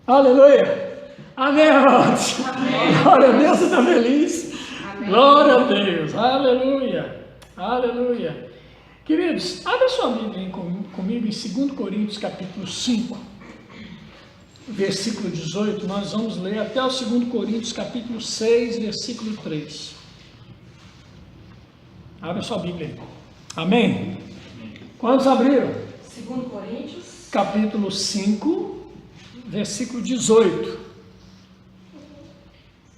Aleluia. Amém, irmãos. Amém. Glória a Deus, você está feliz? Amém. Glória a Deus. Aleluia. Aleluia. Queridos, abra sua Bíblia comigo em 2 Coríntios capítulo 5, versículo 18. Nós vamos ler até o 2 Coríntios capítulo 6, versículo 3. Abra sua Bíblia aí. Amém? Quantos abriram? 2 Coríntios. Capítulo 5, versículo 18.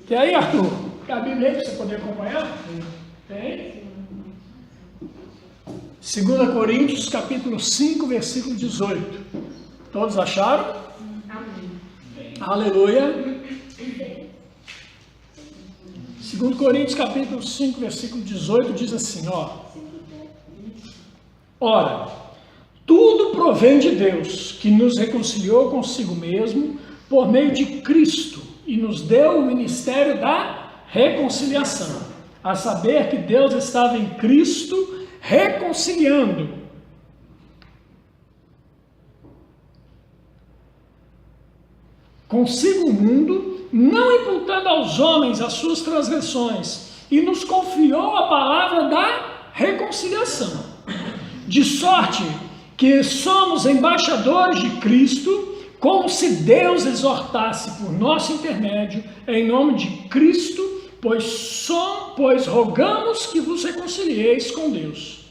E aí, Arthur? Tem a Bíblia aí para você poder acompanhar? Tem? 2 Coríntios, capítulo 5, versículo 18. Todos acharam? Amém. Aleluia. 2 Coríntios, capítulo 5, versículo 18, diz assim, ó. Ora, tudo provém de Deus, que nos reconciliou consigo mesmo por meio de Cristo e nos deu o ministério da reconciliação. A saber que Deus estava em Cristo reconciliando consigo o mundo, não imputando aos homens as suas transgressões, e nos confiou a palavra da reconciliação. De sorte que somos embaixadores de Cristo, como se Deus exortasse por nosso intermédio, em nome de Cristo, pois rogamos que vos reconcilieis com Deus.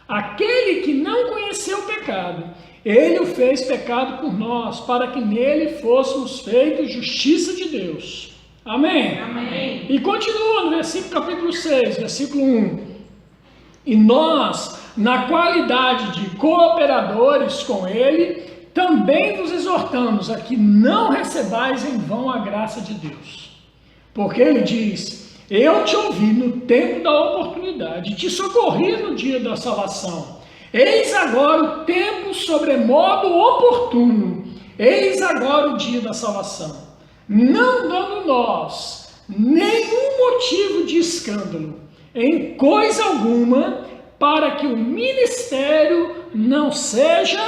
Aquele que não conheceu o pecado, ele o fez pecado por nós, para que nele fôssemos feitos justiça de Deus. Amém? Amém. E continua no versículo capítulo 6, versículo 1. E nós, na qualidade de cooperadores com ele, também vos exortamos a que não recebais em vão a graça de Deus. Porque ele diz, eu te ouvi no tempo da oportunidade, te socorri no dia da salvação. Eis agora o tempo sobremodo oportuno, eis agora o dia da salvação. Não dando nós nenhum motivo de escândalo, em coisa alguma, para que o ministério não seja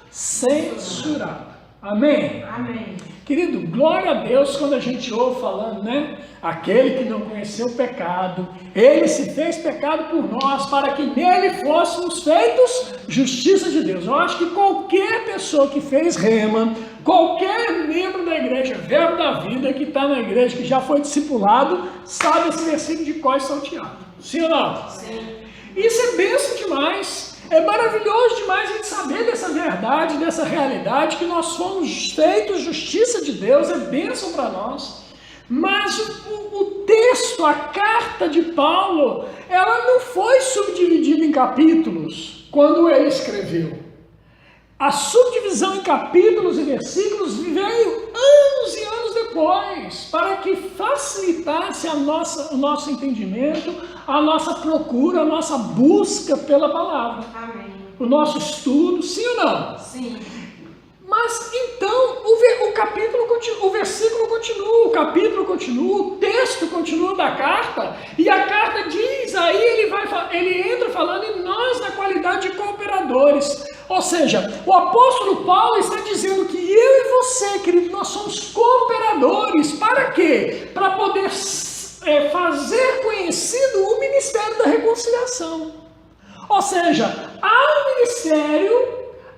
censurado. Amém? Amém. Querido, glória a Deus quando a gente ouve falando, né? Aquele que não conheceu o pecado, ele se fez pecado por nós, para que nele fôssemos feitos justiça de Deus. Eu acho que qualquer pessoa que fez rema, qualquer membro da igreja, verbo da vida, que está na igreja, que já foi discipulado, sabe esse versículo de cor e salteado. Sim ou não? Sim. Isso é bênção demais. É maravilhoso demais a gente saber dessa verdade, dessa realidade, que nós fomos feitos justiça de Deus, é bênção para nós. Mas o texto, a carta de Paulo, ela não foi subdividida em capítulos quando ele escreveu. A subdivisão em capítulos e versículos veio anos e anos depois, para que facilitasse o nosso entendimento, a nossa procura, a nossa busca pela palavra. Amém. O nosso estudo, sim ou não? Sim. Mas então o capítulo continua, o versículo continua, o capítulo continua, o texto continua da carta, e a carta diz, aí ele entra falando em nós na qualidade de cooperadores. Ou seja, o apóstolo Paulo está dizendo que eu e você, querido, nós somos cooperadores. Para quê? Para poder fazer conhecido o ministério da reconciliação. Ou seja, há um ministério,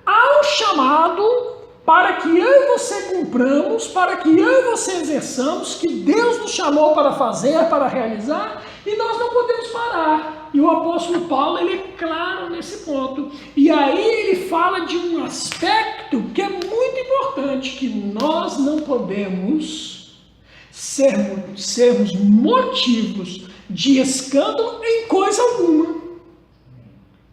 há um chamado para que eu e você cumpramos, para que eu e você exerçamos, que Deus nos chamou para fazer, para realizar, e nós não podemos parar. E o apóstolo Paulo, ele é claro nesse ponto. E aí ele fala de um aspecto que é muito importante, que nós não podemos sermos motivos de escândalo em coisa alguma.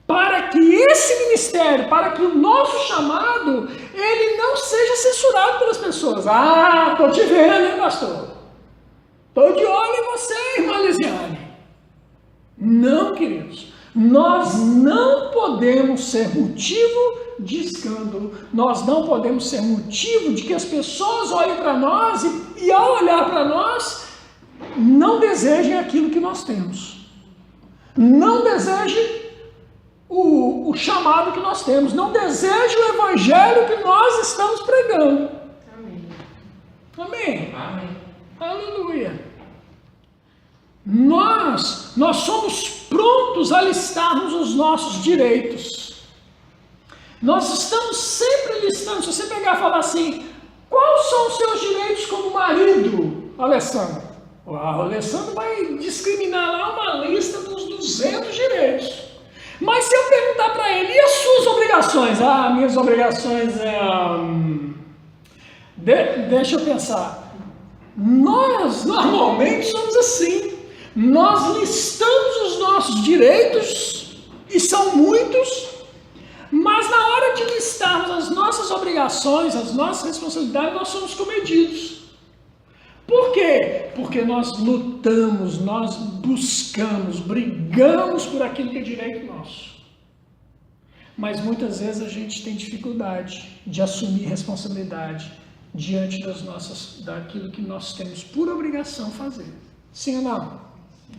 Para que esse ministério, para que o nosso chamado, ele não seja censurado pelas pessoas. Ah, estou te vendo, hein, pastor? Estou de olho em você, irmã Lisiane. Não, queridos, nós não podemos ser motivo de escândalo, nós não podemos ser motivo de que as pessoas olhem para nós e ao olhar para nós, não desejem aquilo que nós temos. Não desejem o chamado que nós temos, não deseja o evangelho que nós estamos pregando. Amém. Nós somos prontos a listarmos os nossos direitos. Nós estamos sempre listando. Se você pegar e falar assim, quais são os seus direitos como marido, Alessandro? O Alessandro vai discriminar lá uma lista dos 200 direitos. Mas se eu perguntar para ele, e as suas obrigações? Minhas obrigações deixa eu pensar. Nós normalmente somos assim. Nós listamos os nossos direitos, e são muitos, mas na hora de listarmos as nossas obrigações, as nossas responsabilidades, nós somos comedidos. Por quê? Porque nós lutamos, nós buscamos, brigamos por aquilo que é direito nosso. Mas muitas vezes a gente tem dificuldade de assumir responsabilidade diante daquilo que nós temos por obrigação fazer. Sim ou não?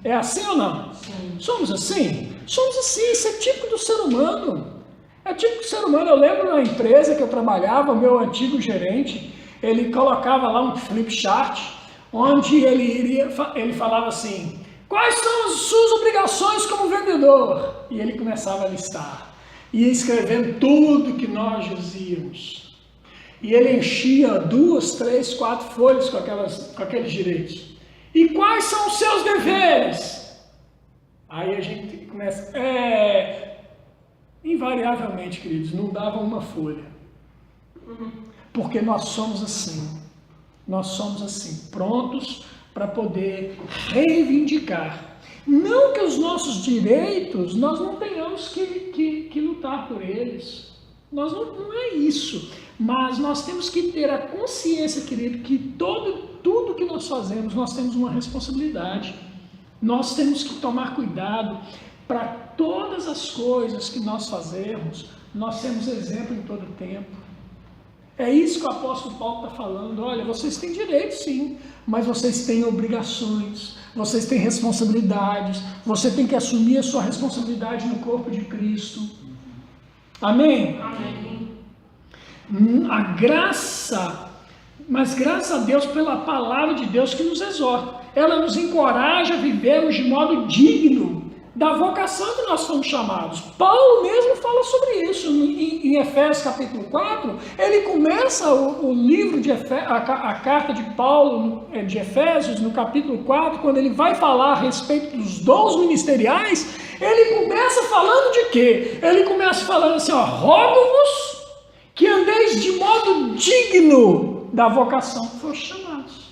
É assim ou não? Sim. Somos assim? Somos assim, isso é típico do ser humano. É típico do ser humano. Eu lembro na empresa que eu trabalhava, o meu antigo gerente, ele colocava lá um flip chart, onde ele falava assim, quais são as suas obrigações como vendedor? E ele começava a listar, ia escrevendo tudo que nós dizíamos. E ele enchia 2, 3, 4 folhas com aqueles direitos. E quais são os seus deveres? Aí a gente começa, invariavelmente, queridos, não dava uma folha. Porque nós somos assim. Nós somos assim, prontos para poder reivindicar. Não que os nossos direitos, nós não tenhamos que lutar por eles. Não é isso. Mas nós temos que ter a consciência, querido, que tudo que nós fazemos, nós temos uma responsabilidade. Nós temos que tomar cuidado para todas as coisas que nós fazemos, nós temos exemplo em todo o tempo. É isso que o apóstolo Paulo está falando. Olha, vocês têm direitos sim, mas vocês têm obrigações, vocês têm responsabilidades, você tem que assumir a sua responsabilidade no corpo de Cristo. Amém? Amém. Mas graças a Deus pela palavra de Deus que nos exorta. Ela nos encoraja a vivermos de modo digno da vocação que nós fomos chamados. Paulo mesmo fala sobre isso em Efésios capítulo 4. Ele começa o livro a carta de Paulo de Efésios no capítulo 4, quando ele vai falar a respeito dos dons ministeriais, ele começa falando de quê? Ele começa falando assim, rogo-vos que andeis de modo digno da vocação que foram chamados.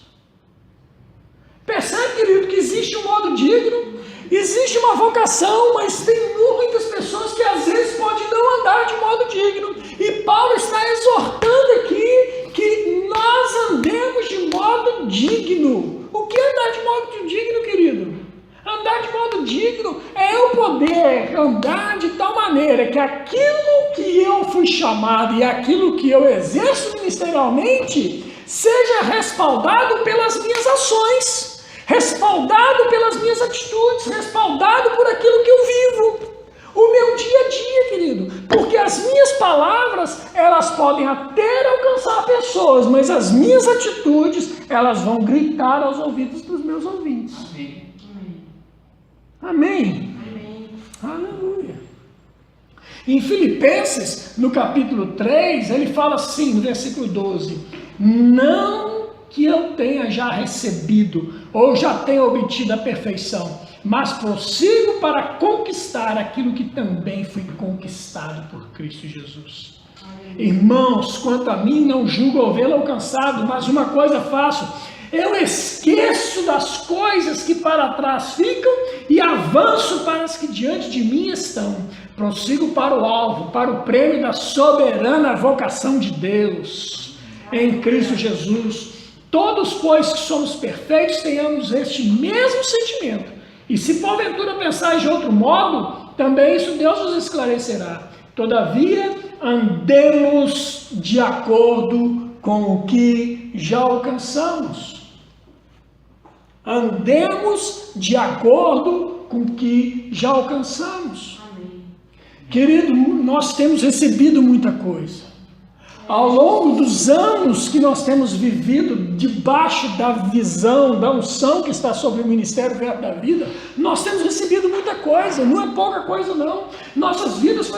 Percebe, querido, que existe um modo digno? Existe uma vocação, mas tem muitas pessoas que às vezes podem não andar de modo digno. E Paulo está exortando aqui que nós andemos de modo digno. O que é andar de modo digno, querido? Andar de modo digno é eu poder andar de tal maneira que aquilo que eu fui chamado e aquilo que eu exerço ministerialmente seja respaldado pelas minhas ações, respaldado pelas minhas atitudes, respaldado por aquilo que eu vivo. O meu dia a dia, querido, porque as minhas palavras, elas podem até alcançar pessoas, mas as minhas atitudes, elas vão gritar aos ouvidos dos meus ouvintes. Amém? Amém. Aleluia. Em Filipenses, no capítulo 3, ele fala assim, no versículo 12, não que eu tenha já recebido ou já tenha obtido a perfeição, mas prossigo para conquistar aquilo que também fui conquistado por Cristo Jesus. Amém. Irmãos, quanto a mim, não julgo havê-lo alcançado, mas uma coisa faço, eu esqueço das coisas que para trás ficam e avanço para as que diante de mim estão. Prossigo para o alvo, para o prêmio da soberana vocação de Deus em Cristo Jesus. Todos, pois, que somos perfeitos, tenhamos este mesmo sentimento. E se porventura pensais de outro modo, também isso Deus nos esclarecerá. Todavia, andemos de acordo com o que já alcançamos. Andemos de acordo com o que já alcançamos. Amém. Querido, nós temos recebido muita coisa. Ao longo dos anos que nós temos vivido debaixo da visão, da unção que está sobre o Ministério Verbo da Vida, nós temos recebido muita coisa, não é pouca coisa não. Nossas vidas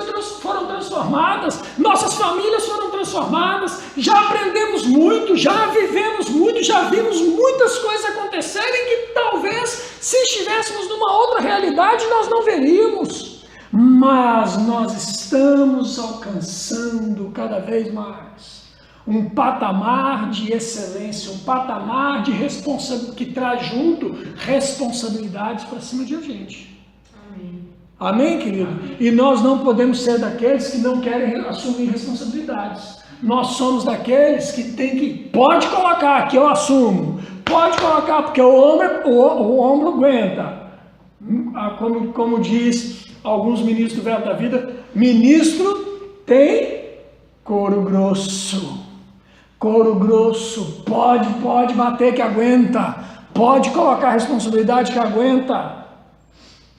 foram transformadas, nossas famílias foram transformadas, já aprendemos muito, já vivemos muito, já vimos muitas coisas acontecerem que talvez, se estivéssemos numa outra realidade, nós não veríamos. Mas nós estamos alcançando cada vez mais um patamar de excelência, um patamar de responsabilidade que traz junto responsabilidades para cima de a gente. Amém. Amém, querido? Amém. E nós não podemos ser daqueles que não querem assumir responsabilidades. Nós somos daqueles que pode colocar, que eu assumo, pode colocar, porque o ombro aguenta. Como diz alguns ministros do Verbo da Vida, ministro tem couro grosso. Couro grosso, pode bater que aguenta, pode colocar responsabilidade que aguenta.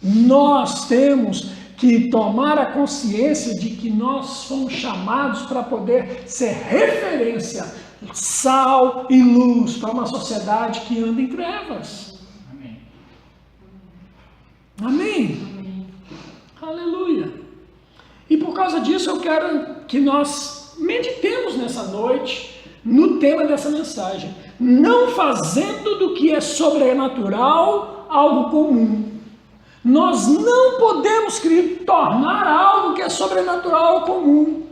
Nós temos que tomar a consciência de que nós fomos chamados para poder ser referência, sal e luz para uma sociedade que anda em trevas. Amém. Amém. Aleluia. E por causa disso eu quero que nós meditemos nessa noite no tema dessa mensagem. Não fazendo do que é sobrenatural algo comum. Nós não podemos, querido, tornar algo que é sobrenatural algo comum.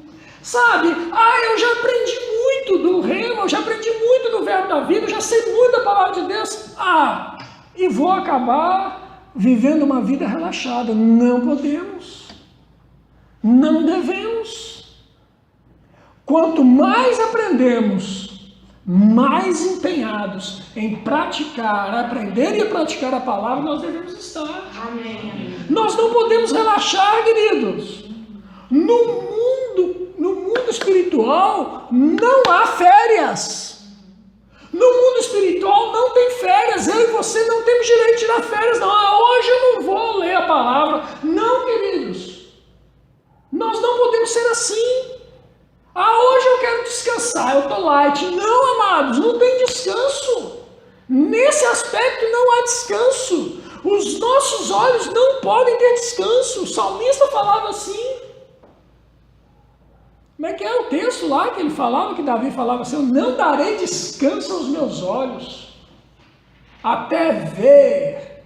Sabe? Eu já aprendi muito do Rema, eu já aprendi muito do Verbo da Vida, eu já sei muito da Palavra de Deus. E vou acabar vivendo uma vida relaxada. Não podemos, não devemos. Quanto mais aprendemos, mais empenhados em aprender e praticar a palavra nós devemos estar. Amém. Nós não podemos relaxar, queridos. No mundo espiritual não há férias. No mundo espiritual não tem férias. Eu e você não temos direito de tirar férias. Não, hoje eu não vou ler a palavra. Não, queridos. Nós não podemos ser assim. Hoje eu quero descansar, eu estou light. Não, amados, não tem descanso. Nesse aspecto não há descanso. Os nossos olhos não podem ter descanso. O salmista falava assim. Como é que é o texto lá que ele falava, que Davi falava assim: eu não darei descanso aos meus olhos, até ver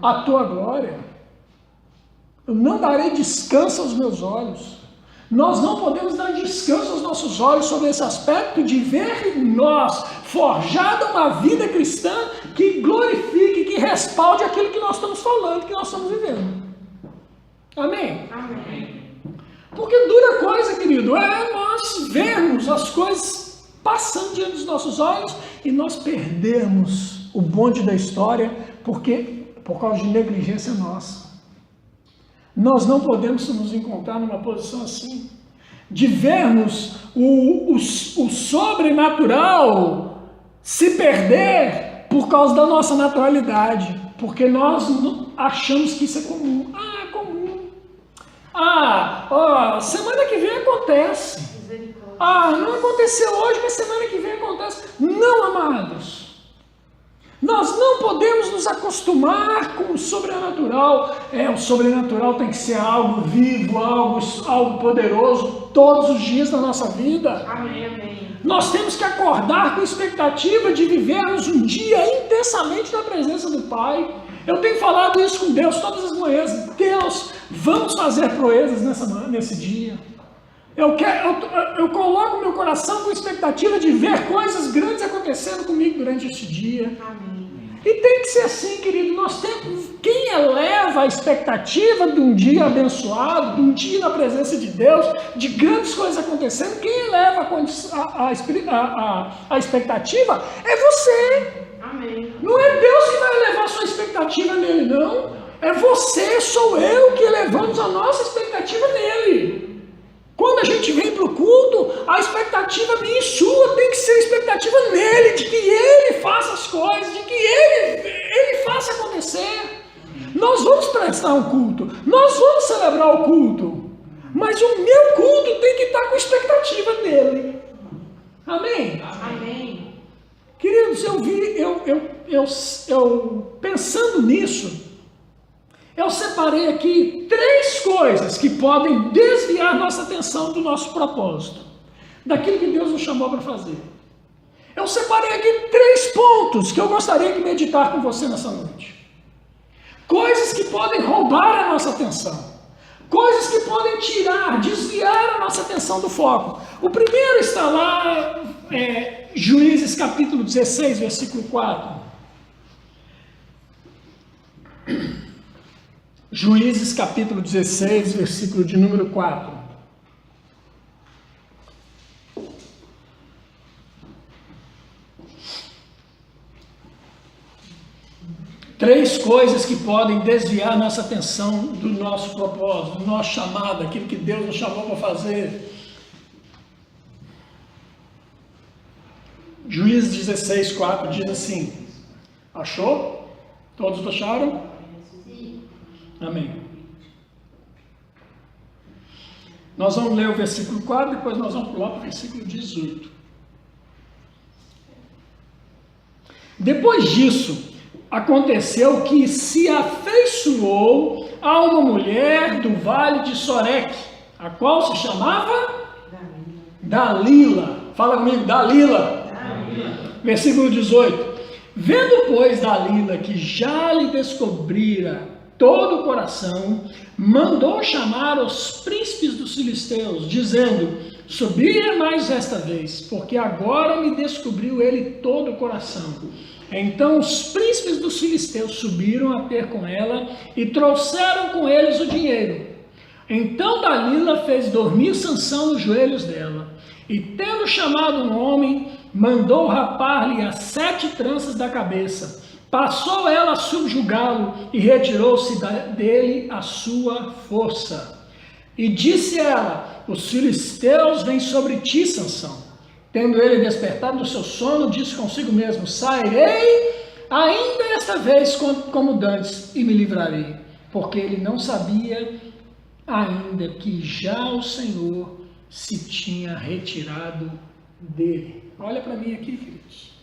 a tua glória. Eu não darei descanso aos meus olhos. Nós não podemos dar descanso aos nossos olhos sobre esse aspecto de ver em nós forjada uma vida cristã que glorifique, que respalde aquilo que nós estamos falando, que nós estamos vivendo. Amém? Amém. Porque dura coisa, querido, nós vermos as coisas passando diante dos nossos olhos e nós perdermos o bonde da história por causa de negligência nossa. Nós não podemos nos encontrar numa posição assim, de vermos o sobrenatural se perder por causa da nossa naturalidade, porque nós achamos que isso é comum. É comum. Semana que vem acontece. Não aconteceu hoje, mas semana que vem acontece. Não, amados. Nós não podemos nos acostumar com o sobrenatural. O sobrenatural tem que ser algo vivo, algo poderoso, todos os dias da nossa vida. Amém, amém. Nós temos que acordar com a expectativa de vivermos um dia intensamente na presença do Pai. Eu tenho falado isso com Deus todas as manhãs. Deus, vamos fazer proezas nesse dia. Eu coloco meu coração com a expectativa de ver coisas grandes acontecendo comigo durante este dia. Amém. E tem que ser assim, querido. Quem eleva a expectativa de um dia abençoado, de um dia na presença de Deus, de grandes coisas acontecendo, quem eleva a expectativa é você. Amém. Não é Deus que vai elevar a sua expectativa nele, não. É você, sou eu que elevamos a nossa expectativa nele. Quando a gente vem para o culto, a expectativa minha e sua tem que ser a expectativa nele, de que ele faça as coisas, de que ele faça acontecer. Nós vamos prestar um culto, nós vamos celebrar o culto, mas o meu culto tem que estar com expectativa dele. Amém? Amém. Queridos, eu pensando nisso, eu separei aqui 3 coisas que podem desviar nossa atenção do nosso propósito, daquilo que Deus nos chamou para fazer. Eu separei aqui 3 pontos que eu gostaria de meditar com você nessa noite. Coisas que podem roubar a nossa atenção. Coisas que podem desviar a nossa atenção do foco. O primeiro está lá, Juízes capítulo 16, versículo 4. Juízes capítulo 16, versículo de número 4. Três coisas que podem desviar nossa atenção do nosso propósito, do nosso chamado, aquilo que Deus nos chamou para fazer. Juízes 16, 4 diz assim, achou? Todos acharam? Sim. Amém. Nós vamos ler o versículo 4, depois nós vamos pular para o versículo 18. Depois disso, aconteceu que se afeiçoou a uma mulher do vale de Soreque, a qual se chamava Dalila. Fala comigo, Dalila. Versículo 18. Vendo, pois, Dalila que já lhe descobrira todo o coração, mandou chamar os príncipes dos filisteus, dizendo, subi mais esta vez, porque agora me descobriu ele todo o coração. Então os príncipes dos filisteus subiram a ter com ela e trouxeram com eles o dinheiro. Então Dalila fez dormir Sansão nos joelhos dela, e tendo chamado um homem, mandou rapar-lhe as 7 tranças da cabeça. Passou ela a subjugá-lo e retirou-se dele a sua força. E disse ela, os filisteus vêm sobre ti, Sansão. Tendo ele despertado do seu sono, disse consigo mesmo, sairei ainda esta vez como dantes e me livrarei. Porque ele não sabia ainda que já o Senhor se tinha retirado dele. Olha para mim aqui, queridos.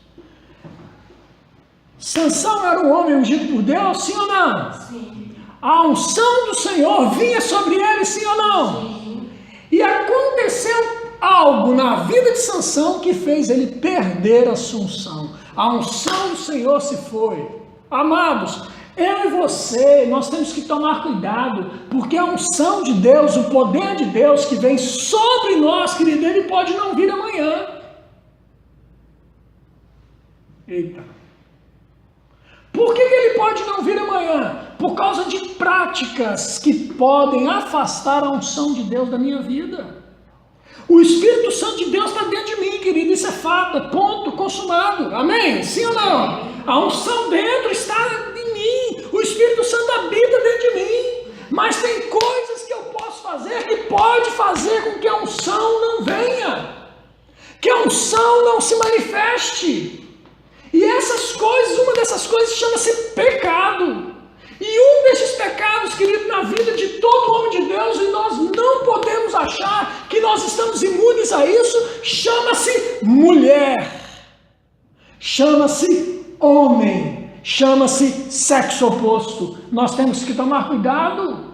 Sansão era um homem ungido por Deus, sim ou não? Sim. A unção do Senhor vinha sobre ele, sim ou não? Sim. E aconteceu algo na vida de Sansão que fez ele perder a sua unção. A unção do Senhor se foi. Amados, eu e você, nós temos que tomar cuidado, porque a unção de Deus, o poder de Deus que vem sobre nós, querido, ele pode não vir amanhã. Eita. Por que ele pode não vir amanhã? Por causa de práticas que podem afastar a unção de Deus da minha vida. O Espírito Santo de Deus está dentro de mim, querido, isso é fato, ponto, consumado, amém? Sim ou não? A unção dentro está em mim, o Espírito Santo habita dentro de mim, mas tem coisas que eu posso fazer que pode fazer com que a unção não venha, que a unção não se manifeste. E essas coisas, uma dessas coisas chama-se pecado. E um desses pecados, querido, na vida de todo homem de Deus, e nós não podemos achar que nós estamos imunes a isso, chama-se mulher, chama-se homem, chama-se sexo oposto. Nós temos que tomar cuidado.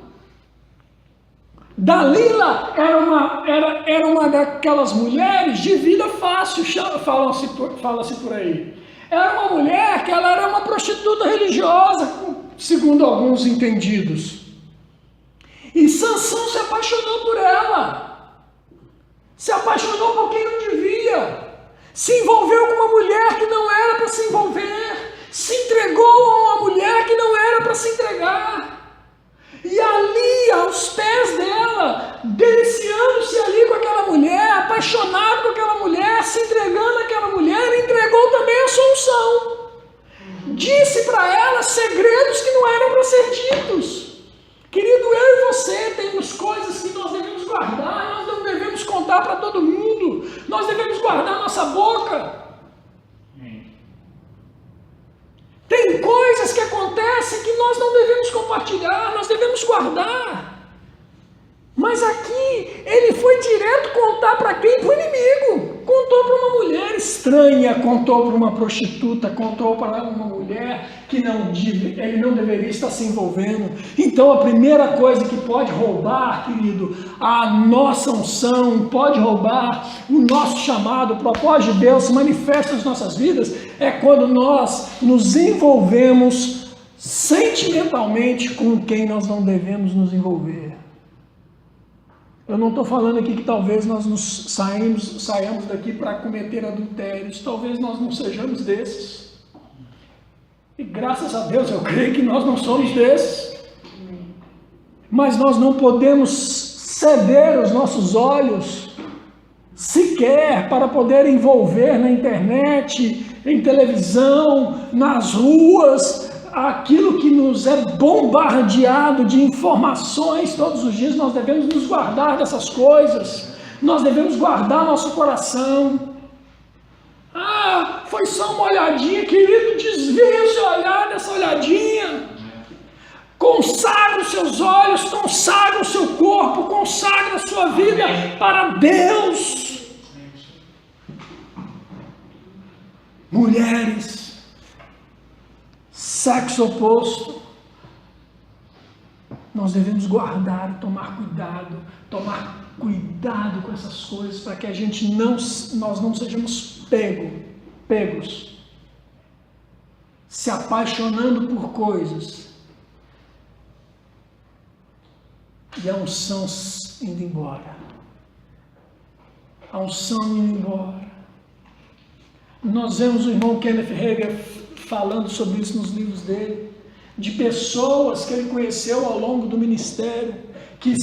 Dalila era uma daquelas mulheres de vida fácil, fala-se por aí. Era uma mulher que ela era uma prostituta religiosa, segundo alguns entendidos. E Sansão se apaixonou por ela. Se apaixonou por quem não devia. Se envolveu com uma mulher que não era para se envolver. Se entregou a uma mulher que não era para se entregar. E ali, aos pés dela, deliciando-se ali com aquela mulher, apaixonado com aquela mulher, se entregando àquela mulher, entregou também a sua unção. Disse para ela segredos que não eram para ser ditos. Querido, eu e você temos coisas que nós devemos guardar, nós não devemos contar para todo mundo, nós devemos guardar nossa boca. Tem coisas que acontecem que nós não devemos compartilhar, nós devemos guardar. Mas aqui ele foi direto contar para quem? Para o inimigo. Contou para uma mulher estranha, contou para uma prostituta, contou para uma mulher que ele não deveria estar se envolvendo. Então a primeira coisa que pode roubar, querido, a nossa unção, pode roubar o nosso chamado, o propósito de Deus se manifesta nas nossas vidas, é quando nós nos envolvemos sentimentalmente com quem nós não devemos nos envolver. Eu não estou falando aqui que talvez nós saiamos daqui para cometer adultérios, talvez nós não sejamos desses. E graças a Deus eu creio que nós não somos desses. Mas nós não podemos ceder os nossos olhos sequer para poder envolver na internet, em televisão, nas ruas, aquilo que nos é bombardeado de informações todos os dias. Nós devemos nos guardar dessas coisas, nós devemos guardar nosso coração. Ah, foi só uma olhadinha, querido, desvia esse olhar dessa olhadinha, consagra os seus olhos, consagra o seu corpo, consagra a sua vida para Deus. Mulheres, sexo oposto, nós devemos guardar, tomar cuidado com essas coisas, para que nós não sejamos pegos, se apaixonando por coisas, e a unção indo embora, Nós vemos o irmão Kenneth Hagin falando sobre isso nos livros dele, de pessoas que ele conheceu ao longo do ministério, que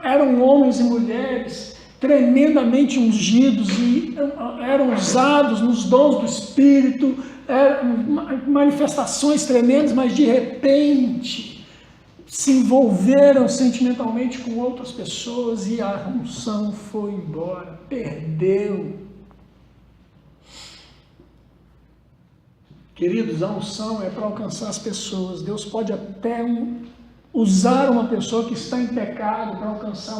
eram homens e mulheres tremendamente ungidos e eram usados nos dons do Espírito, manifestações tremendas, mas de repente se envolveram sentimentalmente com outras pessoas e a unção foi embora, perdeu. Queridos, a unção é para alcançar as pessoas. Deus pode até usar uma pessoa que está em pecado para alcançar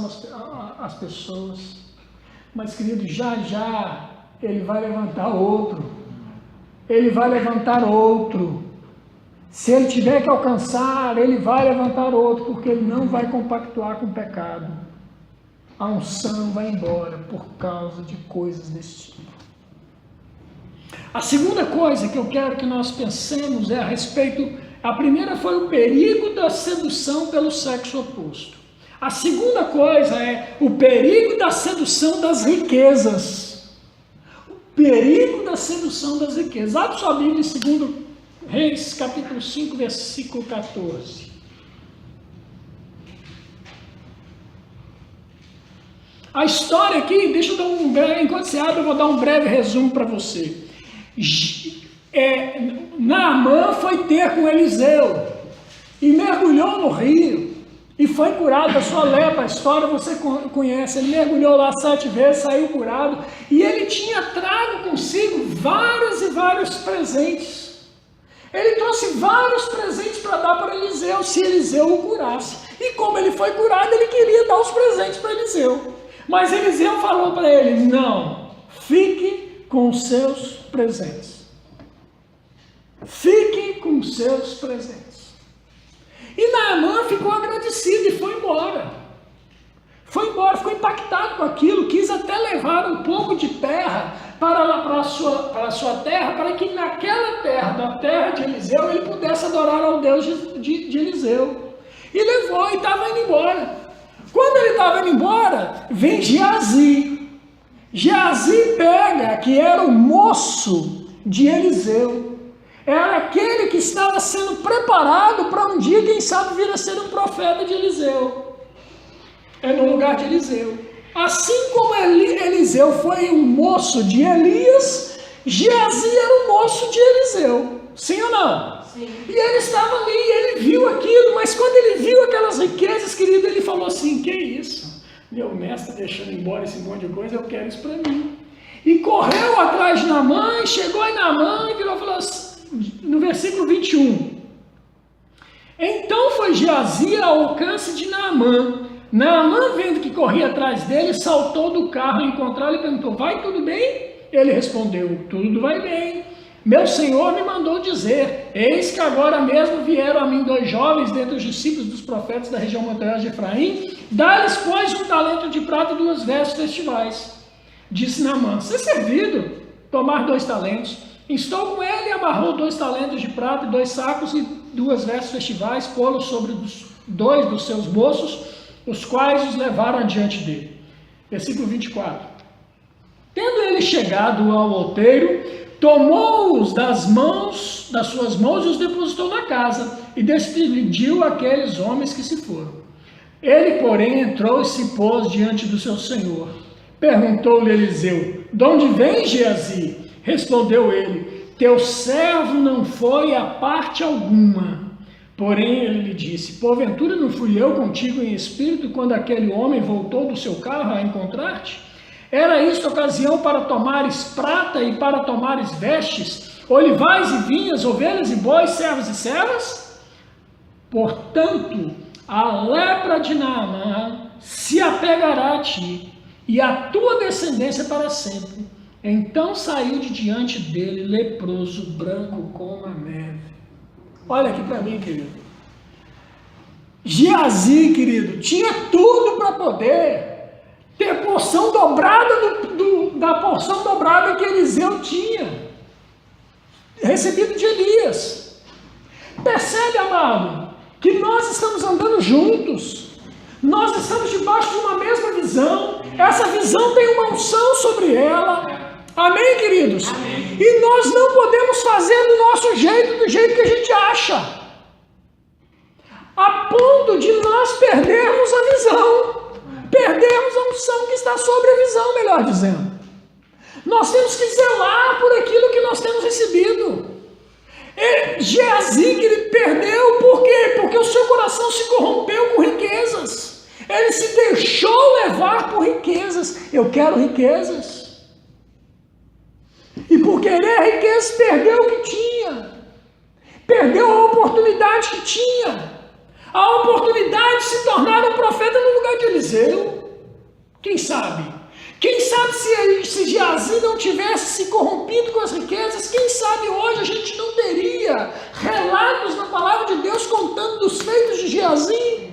as pessoas. Mas, querido, já Ele vai levantar outro. Ele vai levantar outro. Se Ele tiver que alcançar, Ele vai levantar outro, porque Ele não vai compactuar com o pecado. A unção vai embora por causa de coisas desse tipo. A segunda coisa que eu quero que nós pensemos é a respeito. A primeira foi o perigo da sedução pelo sexo oposto. A segunda coisa é o perigo da sedução das riquezas. O perigo da sedução das riquezas. Abre sua Bíblia em 2 Reis, capítulo 5, versículo 14. A história aqui, deixa eu dar enquanto você abre, eu vou dar um breve resumo para você. Naamã foi ter com Eliseu e mergulhou no rio e foi curado da sua lepra. A história você conhece. Ele mergulhou lá 7 vezes, saiu curado, e ele tinha trago consigo vários e vários presentes. Ele trouxe vários presentes para dar para Eliseu, se Eliseu o curasse. E como ele foi curado, ele queria dar os presentes para Eliseu. Mas Eliseu falou para ele: não, fique com os seus presentes. Fiquem com os seus presentes. E Naamã ficou agradecido e foi embora. Ficou impactado com aquilo, quis até levar um pouco de terra para a sua terra, para que naquela terra, da terra de Eliseu, ele pudesse adorar ao Deus de Eliseu. E levou e estava indo embora. Quando ele estava indo embora, vem Geazi. Geazi pega, que era o moço de Eliseu. Era aquele que estava sendo preparado para um dia, quem sabe, vir a ser um profeta de Eliseu. É no lugar de Eliseu. Assim como Eliseu foi um moço de Elias, Geazi era o moço de Eliseu. Sim ou não? Sim. E ele estava ali, ele viu aquilo, mas quando ele viu aquelas riquezas, querido, ele falou assim: que isso? Meu mestre deixando embora esse monte de coisa, eu quero isso para mim. E correu atrás de Naamã, chegou em Naamã e virou e falou assim, no versículo 21. Então foi Geazi ao alcance de Naamã, Naamã, vendo que corria atrás dele, saltou do carro a encontrá-lo e perguntou: vai tudo bem? Ele respondeu: tudo vai bem. Meu senhor me mandou dizer: eis que agora mesmo vieram a mim 2 jovens dentre os discípulos dos profetas da região montanhosa de Efraim, dá-lhes, pois, 1 talento de prata e 2 vestes festivais. Disse Naamã: se servido, tomar 2 talentos. Instou com ele e amarrou 2 talentos de prata e 2 sacos e 2 vestes festivais, pô-los sobre 2 dos seus moços, os quais os levaram adiante dele. Versículo 24. Tendo ele chegado ao outeiro, tomou-os das suas mãos e os depositou na casa, e despediu aqueles homens que se foram. Ele, porém, entrou e se pôs diante do seu senhor. Perguntou-lhe Eliseu: de onde vem, Geazi? Respondeu ele: teu servo não foi a parte alguma. Porém ele lhe disse: porventura não fui eu contigo em espírito quando aquele homem voltou do seu carro a encontrar-te? Era isto ocasião para tomares prata e para tomares vestes, olivais e vinhas, ovelhas e bois, servos e servas? Portanto, a lepra de Naamã se apegará a ti, e a tua descendência para sempre. Então saiu de diante dele leproso, branco como a neve. Olha aqui para mim, querido. Geazi, querido, tinha tudo para poder ter porção dobrada da porção dobrada que Eliseu tinha recebido de Elias. Percebe, amado, que nós estamos andando juntos, nós estamos debaixo de uma mesma visão, essa visão tem uma unção sobre ela. Amém, queridos? Amém. E nós não podemos fazer do nosso jeito, do jeito que a gente acha, a ponto de nós perdermos a visão, perdermos a unção que está sobre a visão, melhor dizendo. Nós temos que zelar por aquilo que nós temos recebido. Geazi, que ele perdeu, por quê? Porque o seu coração se corrompeu com riquezas. Ele se deixou levar por riquezas. Eu quero riquezas. E por querer riquezas, perdeu o que tinha. Perdeu a oportunidade que tinha. A oportunidade de se tornar um profeta no lugar de Eliseu. Quem sabe? Quem sabe se Geazi não tivesse se corrompido com as riquezas, quem sabe hoje a gente não teria relatos na palavra de Deus contando dos feitos de Geazi?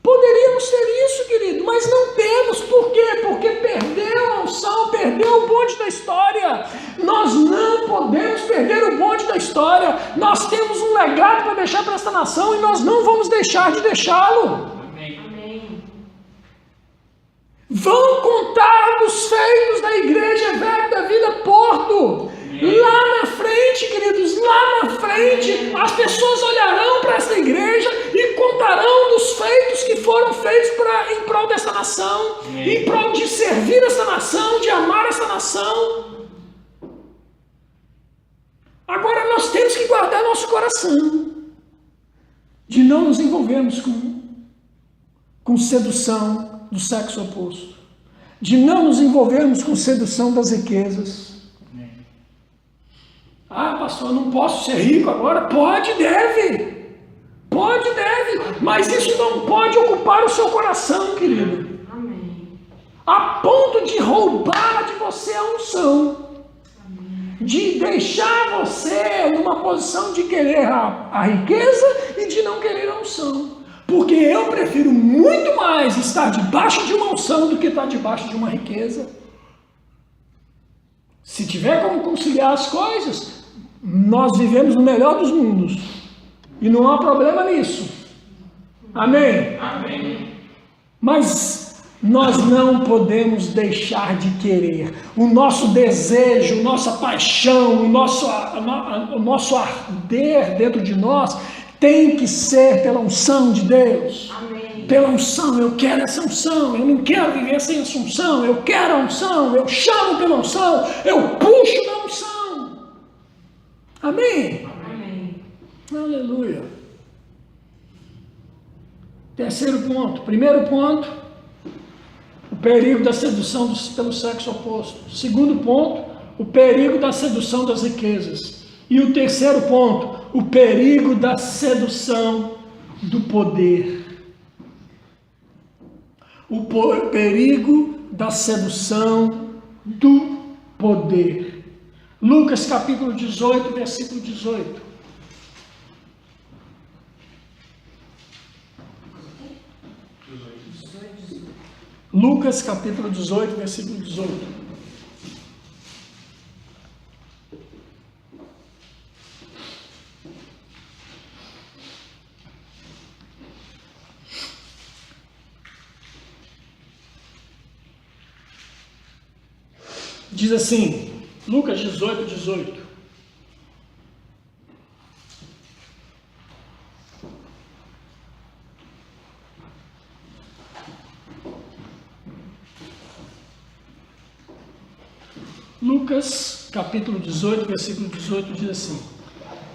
Poderíamos ter isso, querido, mas não temos. Por quê? Porque perdeu a unção, perdeu o bonde da história. Nós não podemos perder o bonde da história. Nós temos um legado para deixar para esta nação e nós não vamos deixar de deixá-lo. Amém. Vão contar dos feitos da Igreja Verbo da Vida Porto. Lá na frente, queridos, lá na frente, as pessoas olharão para essa igreja e contarão dos feitos que foram feitos em prol dessa nação, em prol de servir essa nação, de amar essa nação. Agora nós temos que guardar nosso coração, de não nos envolvermos com sedução do sexo oposto, de não nos envolvermos com sedução das riquezas. Ah, pastor, eu não posso ser rico agora? Pode, deve. Pode, deve. Mas isso não pode ocupar o seu coração, querido. Amém. A ponto de roubar de você a unção. Amém. De deixar você numa posição de querer a riqueza e de não querer a unção. Porque eu prefiro muito mais estar debaixo de uma unção do que estar debaixo de uma riqueza. Se tiver como conciliar as coisas, nós vivemos no melhor dos mundos. E não há problema nisso. Amém? Amém. Mas nós não podemos deixar de querer. O nosso desejo, nossa paixão, o nosso arder dentro de nós tem que ser pela unção de Deus. Amém. Pela unção, eu quero essa unção, eu não quero viver sem essa unção, eu quero a unção, eu chamo pela unção, eu puxo da unção. Amém? Amém. Aleluia. Terceiro ponto. Primeiro ponto, o perigo da sedução pelo sexo oposto. Segundo ponto, o perigo da sedução das riquezas. E o terceiro ponto, o perigo da sedução do poder. O perigo da sedução do poder. Lucas capítulo 18, versículo 18. Lucas capítulo 18, versículo 18. Diz assim, Lucas 18, 18. Lucas, capítulo 18, versículo 18, diz assim: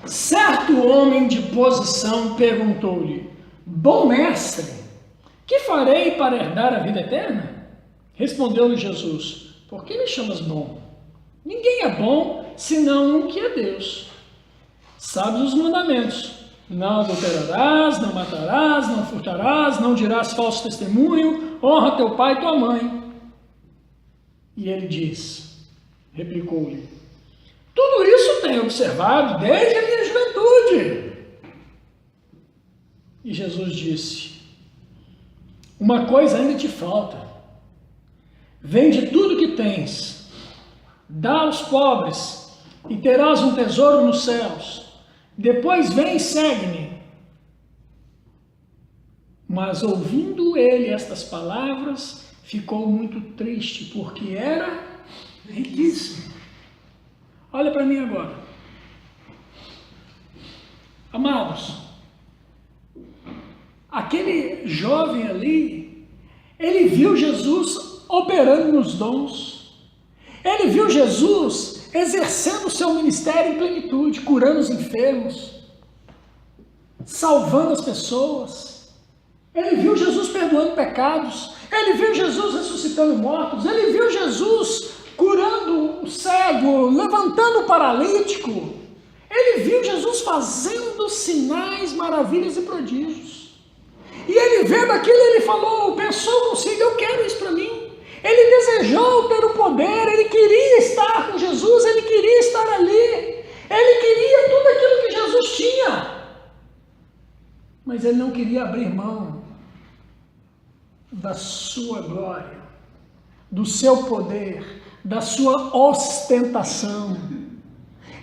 certo homem de posição perguntou-lhe: bom mestre, que farei para herdar a vida eterna? Respondeu-lhe Jesus: por que me chamas bom? Ninguém é bom, senão um que é Deus. Sabes os mandamentos: não adulterarás, não matarás, não furtarás, não dirás falso testemunho, honra teu pai e tua mãe. E ele replicou-lhe: tudo isso tenho observado desde a minha juventude. E Jesus disse: uma coisa ainda te falta. Vende tudo que tens, dá aos pobres, e terás um tesouro nos céus. Depois vem e segue-me. Mas ouvindo ele estas palavras, ficou muito triste, porque era riquíssimo. Olha para mim agora. Amados, aquele jovem ali, ele viu Jesus operando nos dons. Ele viu Jesus exercendo o seu ministério em plenitude, curando os enfermos, salvando as pessoas. Ele viu Jesus perdoando pecados. Ele viu Jesus ressuscitando mortos. Ele viu Jesus curando o cego, levantando o paralítico. Ele viu Jesus fazendo sinais, maravilhas e prodígios. E ele vendo aquilo, ele falou, pensou consigo: eu quero isso para mim. Ele desejou ter o poder, ele queria estar com Jesus, ele queria estar ali, ele queria tudo aquilo que Jesus tinha, mas ele não queria abrir mão da sua glória, do seu poder, da sua ostentação.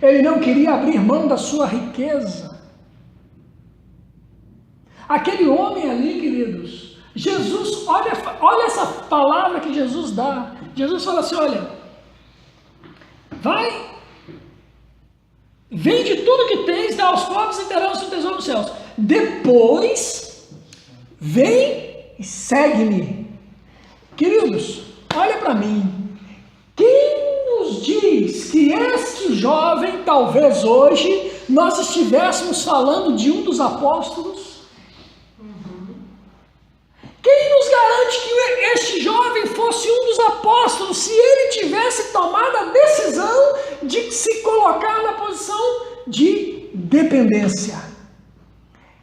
Ele não queria abrir mão da sua riqueza. Aquele homem ali, queridos, Jesus, olha essa palavra que Jesus dá. Jesus fala assim: olha, vai, vende tudo que tens, dá aos pobres e terás o tesouro dos céus. Depois, vem e segue-me. Queridos, olha para mim. Quem nos diz que este jovem, talvez hoje, nós estivéssemos falando de um dos apóstolos? Quem nos garante que este jovem fosse um dos apóstolos, se ele tivesse tomado a decisão de se colocar na posição de dependência?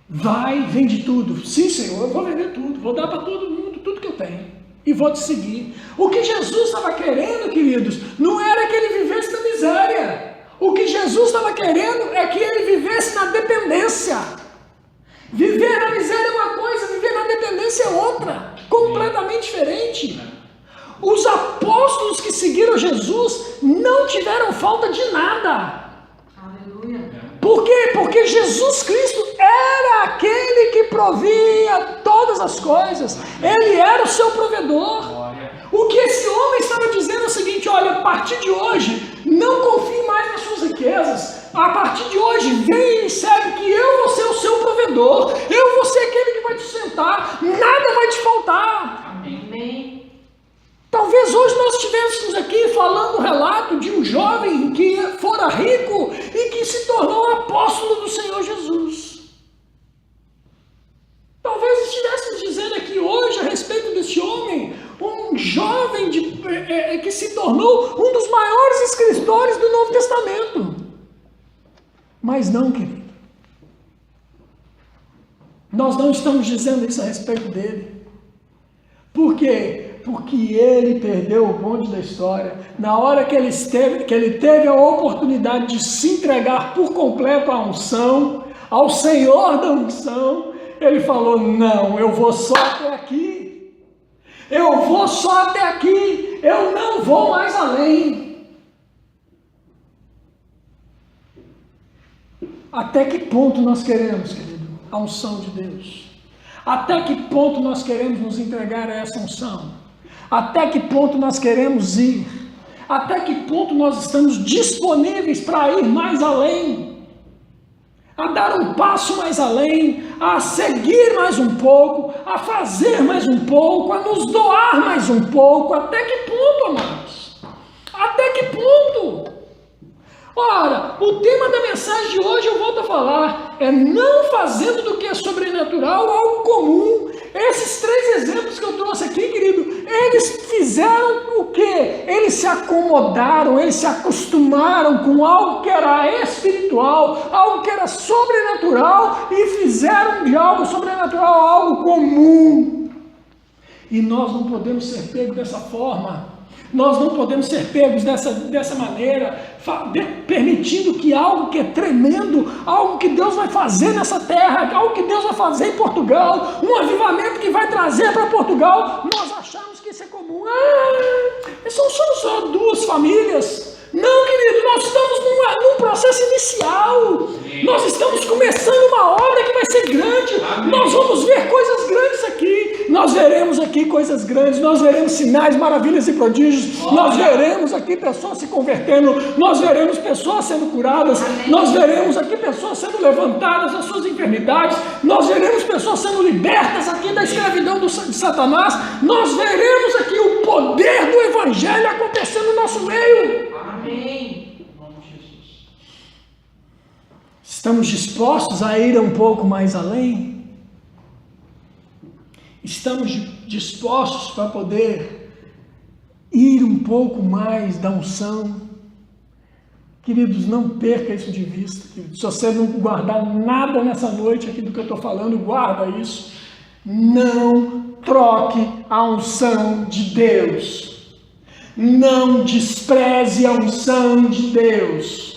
Vai, vende tudo. Sim, Senhor, eu vou vender tudo, vou dar para todo mundo tudo que eu tenho e vou te seguir. O que Jesus estava querendo, queridos, não era que ele vivesse na miséria. O que Jesus estava querendo é que ele vivesse na dependência. Viver na miséria é uma coisa, viver na dependência é outra, completamente diferente. Os apóstolos que seguiram Jesus não tiveram falta de nada. Aleluia. Por quê? Porque Jesus Cristo era aquele que provia todas as coisas. Ele era o seu provedor. O que esse homem estava dizendo é o seguinte: olha, a partir de hoje, não confie mais nas suas riquezas. A partir de hoje, vem e segue que eu vou ser o seu provedor. Eu vou ser aquele que vai te sustentar. Nada vai te faltar. Amém. Talvez hoje nós estivéssemos aqui falando um relato de um jovem que fora rico e que se tornou apóstolo do Senhor Jesus. Talvez estivéssemos dizendo aqui hoje a respeito desse homem, um jovem que se tornou um dos maiores escritores do Novo Testamento. Mas não, querido. Nós não estamos dizendo isso a respeito dele. Por quê? Porque ele perdeu o bonde da história. Na hora que ele teve a oportunidade de se entregar por completo à unção, ao Senhor da unção, ele falou: não, eu vou só até aqui. Eu vou só até aqui. Eu não vou mais além. Até que ponto nós queremos, querido, a unção de Deus? Até que ponto nós queremos nos entregar a essa unção? Até que ponto nós queremos ir? Até que ponto nós estamos disponíveis para ir mais além? A dar um passo mais além, a seguir mais um pouco, a fazer mais um pouco, a nos doar mais um pouco. Até que ponto, amados? Até que ponto? Ora, o tema da mensagem de hoje, eu volto a falar, é não fazendo do que é sobrenatural algo comum. Esses 3 exemplos que eu trouxe aqui, querido, eles fizeram o quê? Eles se acomodaram, eles se acostumaram com algo que era espiritual, algo que era sobrenatural, e fizeram de algo sobrenatural algo comum. E nós não podemos ser pegos dessa forma. Nós não podemos ser pegos dessa maneira, permitindo que algo que é tremendo, algo que Deus vai fazer nessa terra, algo que Deus vai fazer em Portugal, um avivamento que vai trazer para Portugal, nós achamos que isso é comum. São só 2 famílias. Não, querido, nós estamos num processo inicial. Nós estamos começando uma obra que vai ser grande. Nós vamos ver coisas grandes aqui. Nós veremos aqui coisas grandes. Nós veremos sinais, maravilhas e prodígios. Nós veremos aqui pessoas se convertendo. Nós veremos pessoas sendo curadas. Nós veremos aqui pessoas sendo levantadas das suas enfermidades. Nós veremos pessoas sendo libertas aqui da escravidão de Satanás. Nós veremos aqui o poder do Evangelho acontecendo no nosso meio. Amém. Estamos dispostos a ir um pouco mais além? Estamos dispostos para poder ir um pouco mais da unção? Queridos, não perca isso de vista. Queridos. Se você não guardar nada nessa noite aqui do que eu estou falando, guarda isso. Não troque a unção de Deus. Não despreze a unção de Deus.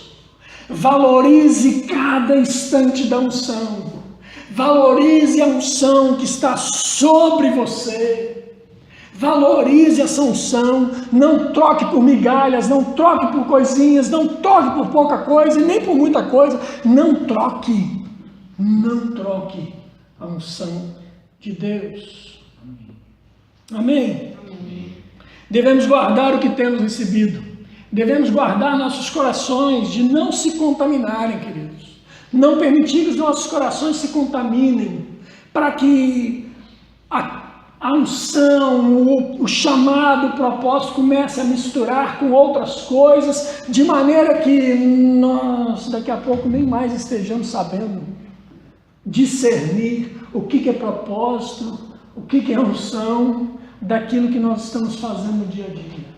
Valorize cada instante da unção. Valorize a unção que está sobre você. Valorize essa unção. Não troque por migalhas, não troque por coisinhas, não troque por pouca coisa e nem por muita coisa. Não troque. Não troque a unção de Deus. Amém? Devemos guardar o que temos recebido. Devemos guardar nossos corações de não se contaminarem, queridos. Não permitir que os nossos corações se contaminem, para que a unção, o chamado, o propósito comece a misturar com outras coisas, de maneira que nós daqui a pouco nem mais estejamos sabendo discernir o que é propósito, o que é unção, daquilo que nós estamos fazendo no dia a dia.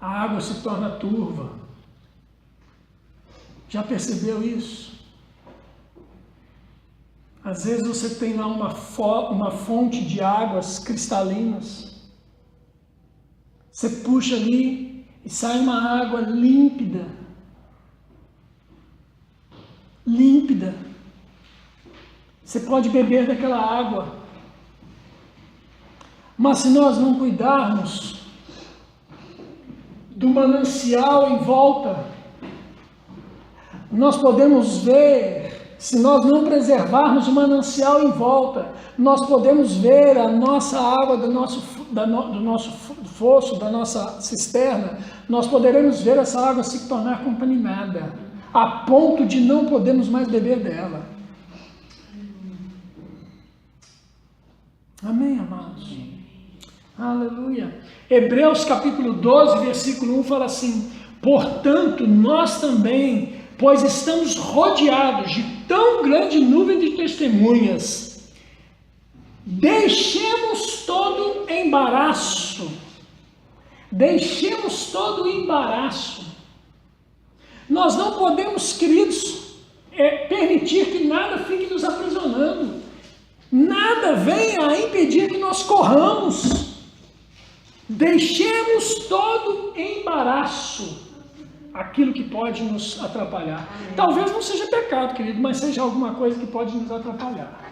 A água se torna turva. Já percebeu isso? Às vezes você tem lá uma fonte de águas cristalinas. Você puxa ali e sai uma água límpida. Límpida. Você pode beber daquela água. Mas se nós não cuidarmos do manancial em volta, nós podemos ver, se nós não preservarmos o manancial em volta, nós podemos ver a nossa água do nosso fosso, da nossa cisterna, nós poderemos ver essa água se tornar contaminada, a ponto de não podermos mais beber dela. Amém, amados? Aleluia. Hebreus capítulo 12, versículo 1 fala assim: portanto, nós também, pois estamos rodeados de tão grande nuvem de testemunhas, deixemos todo embaraço. Deixemos todo o embaraço. Nós não podemos, queridos, permitir que nada fique nos aprisionando. Nada venha a impedir que nós corramos. Deixemos todo embaraço, aquilo que pode nos atrapalhar. Talvez não seja pecado, querido, mas seja alguma coisa que pode nos atrapalhar.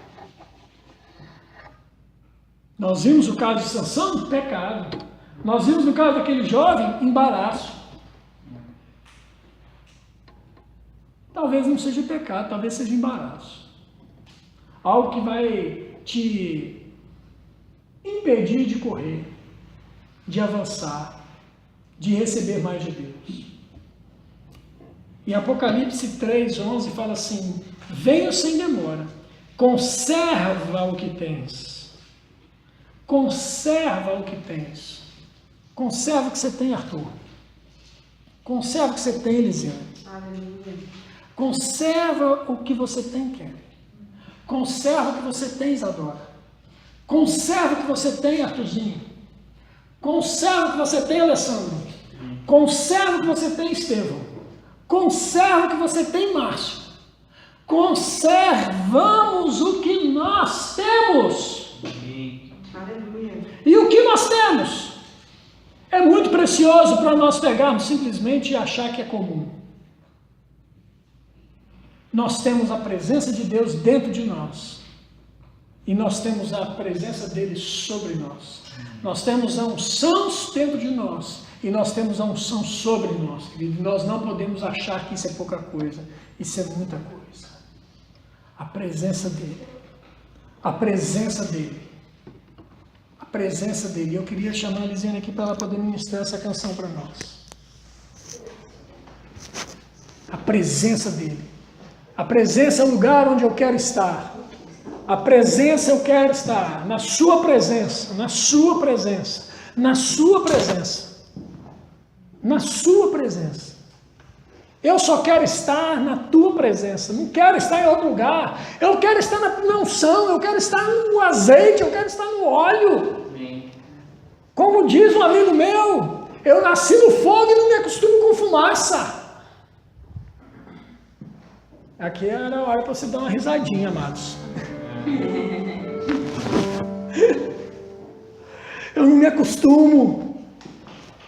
Nós vimos o caso de Sansão, pecado. Nós vimos no caso daquele jovem, embaraço. Talvez não seja pecado, talvez seja embaraço. Algo que vai te impedir de correr, de avançar, de receber mais de Deus. Em Apocalipse 3:11 fala assim: venha sem demora, conserva o que tens. Conserva o que tens. Conserva o que você tem, Arthur. Conserva o que você tem, Elisiane. Aleluia. Conserva o que você tem, Kelly. Conserva o que você tem, Isadora. Conserva o que você tem, Arthurzinho. Conserva o que você tem, Alessandro. Conserva o que você tem, Estevão. Conserva o que você tem, Márcio. Conservamos o que nós temos. Aleluia. E o que nós temos é muito precioso para nós pegarmos simplesmente e achar que é comum. Nós temos a presença de Deus dentro de nós. E nós temos a presença dele sobre nós. Nós temos a unção dentro de nós. E nós temos a unção sobre nós, querido. Nós não podemos achar que isso é pouca coisa. Isso é muita coisa. A presença dele. A presença dele. A presença dele. Eu queria chamar a Lisiane aqui para ela poder ministrar essa canção para nós. A presença dele. A presença é o lugar onde eu quero estar. A presença eu quero estar. Na sua presença. Na sua presença. Na sua presença. Na sua presença. Eu só quero estar na tua presença. Não quero estar em outro lugar. Eu quero estar na unção. Eu quero estar no azeite. Eu quero estar no óleo. Como diz um amigo meu, eu nasci no fogo e não me acostumo com fumaça. Aqui era a hora para você dar uma risadinha, amados. Eu não me acostumo.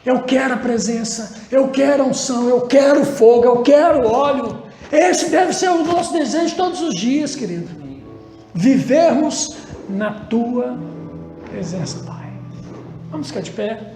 Eu quero a presença, eu quero a unção, eu quero fogo, eu quero óleo. Esse deve ser o nosso desejo todos os dias, querido. Vivermos na tua presença, Pai. Vamos ficar de pé.